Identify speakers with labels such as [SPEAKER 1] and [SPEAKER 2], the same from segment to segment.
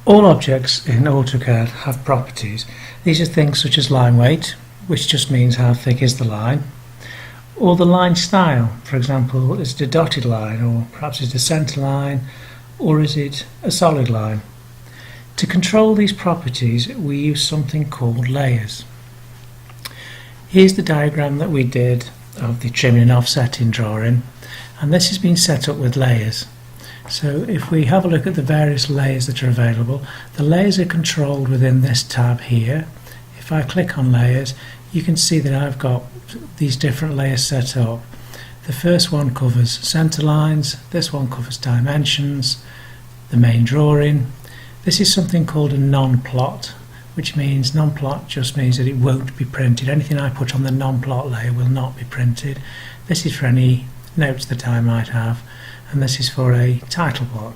[SPEAKER 1] All objects in AutoCAD have properties. These are things such as line weight, which just means how thick is the line, or the line style. For example, is it a dotted line, or perhaps it's a centre line, or is it a solid line? To control these properties, we use something called layers. Here's the diagram that we did of the trimming and offsetting drawing, and this has been set up with layers. So if we have a look at the various layers that are available, the layers are controlled within this tab here. If I click on layers, you can see that I've got these different layers set up. The first one covers center lines, this one covers dimensions, the main drawing. This is something called a non-plot, which means non-plot just means that it won't be printed. Anything I put on the non-plot layer will not be printed. This is for any notes that I might have, and this is for a title block.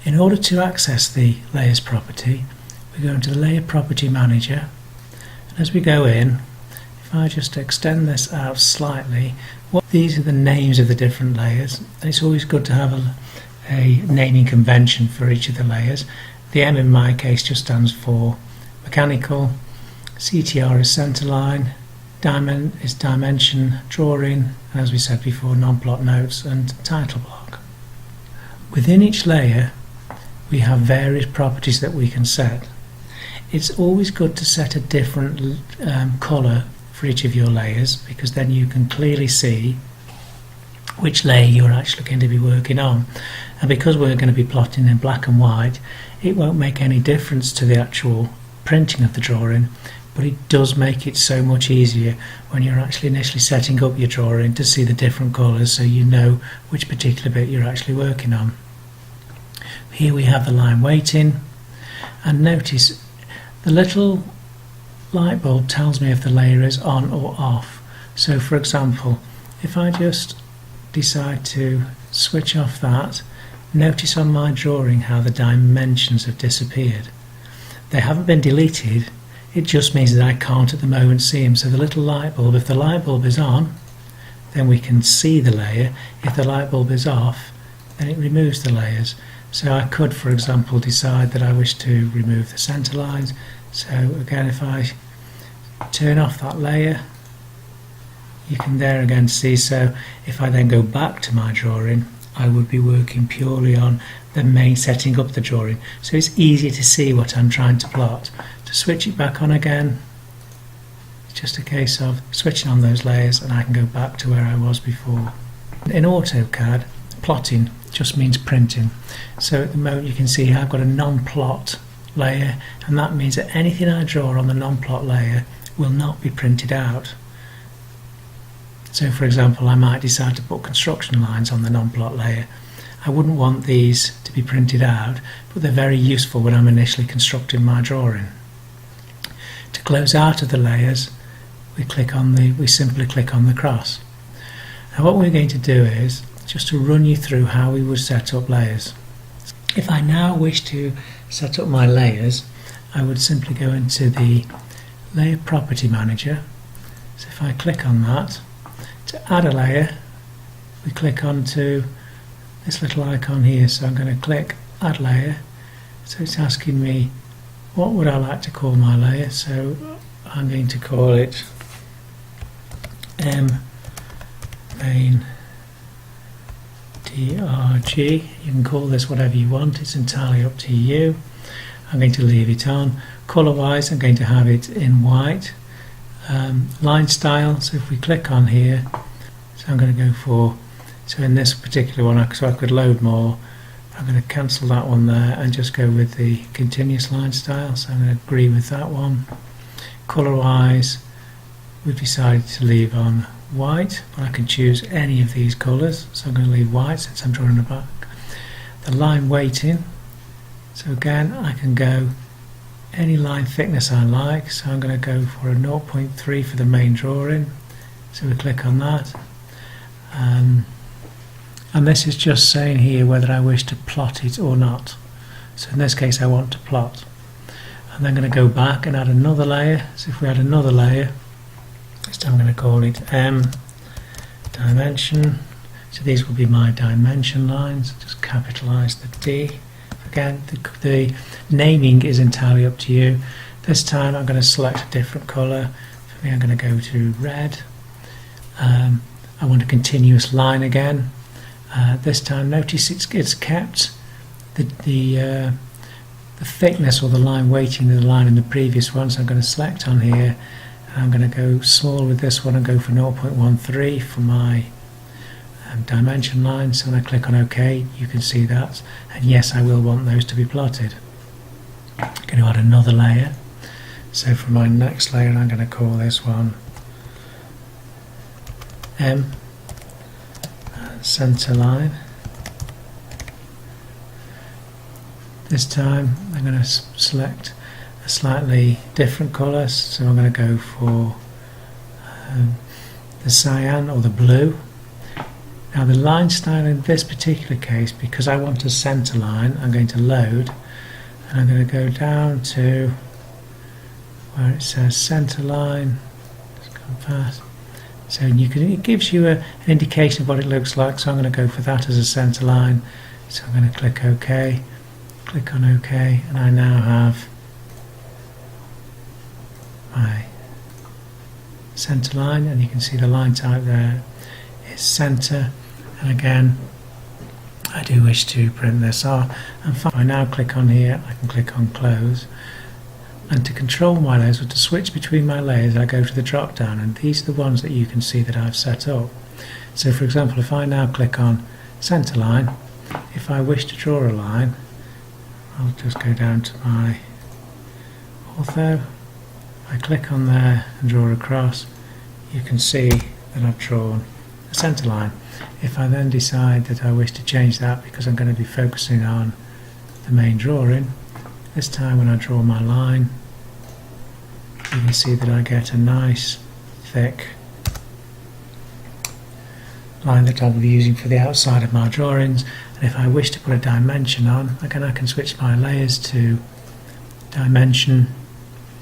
[SPEAKER 1] In order to access the layers property, we go into the layer property manager, and as we go in, if I just extend this out slightly, these are the names of the different layers, and it's always good to have a naming convention for each of the layers. The M in my case just stands for mechanical, CTR is center line, is dimension, drawing, and as we said before, non-plot notes and title block. Within each layer we have various properties that we can set. It's always good to set a different colour for each of your layers, because then you can clearly see which layer you're actually going to be working on. And because we're going to be plotting in black and white, it won't make any difference to the actual printing of the drawing, but it does make it so much easier when you're actually initially setting up your drawing to see the different colours, so you know which particular bit you're actually working on. Here we have the line weighting, and notice the little light bulb tells me if the layer is on or off. So for example, if I just decide to switch off that, notice on my drawing how the dimensions have disappeared. They haven't been deleted, it just means that I can't at the moment see them. So the little light bulb, if the light bulb is on, then we can see the layer. If the light bulb is off, then it removes the layers. So I could, for example, decide that I wish to remove the center lines. So again, if I turn off that layer, you can there again see. So if I then go back to my drawing, I would be working purely on the main setting up the drawing. So it's easy to see what I'm trying to plot. To switch it back on again, it's just a case of switching on those layers and I can go back to where I was before. In AutoCAD, plotting just means printing. So at the moment you can see I've got a non-plot layer, and that means that anything I draw on the non-plot layer will not be printed out. So for example, I might decide to put construction lines on the non-plot layer. I wouldn't want these to be printed out, but they're very useful when I'm initially constructing my drawing. To close out of the layers, we simply click on the cross. Now what we're going to do is just to run you through how we would set up layers. If I now wish to set up my layers, I would simply go into the Layer Property Manager. So if I click on that, to add a layer, we click onto this little icon here. So I'm going to click Add Layer. So it's asking me what would I like to call my layer. So I'm going to call it M Main DRG. You can call this whatever you want, it's entirely up to you. I'm going to leave it on. Colour wise, I'm going to have it in white. Line style, so if we click on here, so I'm going to go for, so in this particular one, so I could load more, I'm going to cancel that one there and just go with the continuous line style. So I'm going to agree with that one. Colour wise, we've decided to leave on white, but I can choose any of these colours, so I'm going to leave white since I'm drawing the back. The line weighting, so again I can go any line thickness I like, so I'm going to go for a 0.3 for the main drawing, so we click on that, and this is just saying here whether I wish to plot it or not. So in this case I want to plot, and then I'm going to go back and add another layer. So if we add another layer, I'm going to call it M Dimension. So these will be my dimension lines. Just capitalise the D Again, the naming is entirely up to you. This time I'm going to select a different colour. For me, I'm going to go to red. I want a continuous line again. This time, notice it's kept the thickness or the line weighting of the line in the previous one. So I'm going to select on here, and I'm going to go small with this one and go for 0.13 for my dimension line. So when I click on OK, you can see that, and yes, I will want those to be plotted. I'm going to add another layer. So for my next layer, I'm going to call this one M, center line. This time I'm going to select a slightly different colour, so I'm going to go for the cyan or the blue. Now the line style in this particular case, because I want a centre line, I'm going to load, and I'm going to go down to where it says centre line. Just come fast. So it gives you an indication of what it looks like, so I'm going to go for that as a centre line. So I'm going to click OK, click on OK, and I now have my centre line, and you can see the line type there is centre. And again, I do wish to print this off, and if I now click on here, I can click on close. And to control my layers, or to switch between my layers, I go to the drop down, and these are the ones that you can see that I've set up. So for example, if I now click on centre line, if I wish to draw a line, I'll just go down to my ortho. I click on there and draw across, you can see that I've drawn a centre line. If I then decide that I wish to change that, because I'm going to be focusing on the main drawing, this time when I draw my line, you can see that I get a nice thick line that I'll be using for the outside of my drawings. And if I wish to put a dimension on, again I can switch my layers to dimension.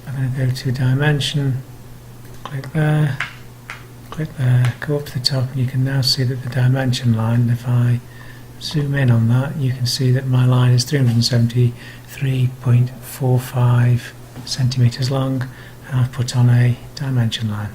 [SPEAKER 1] I'm going to go to dimension, click there, go up to the top, and you can now see that the dimension line, if I zoom in on that, you can see that my line is 373.45 centimeters long, and I've put on a dimension line.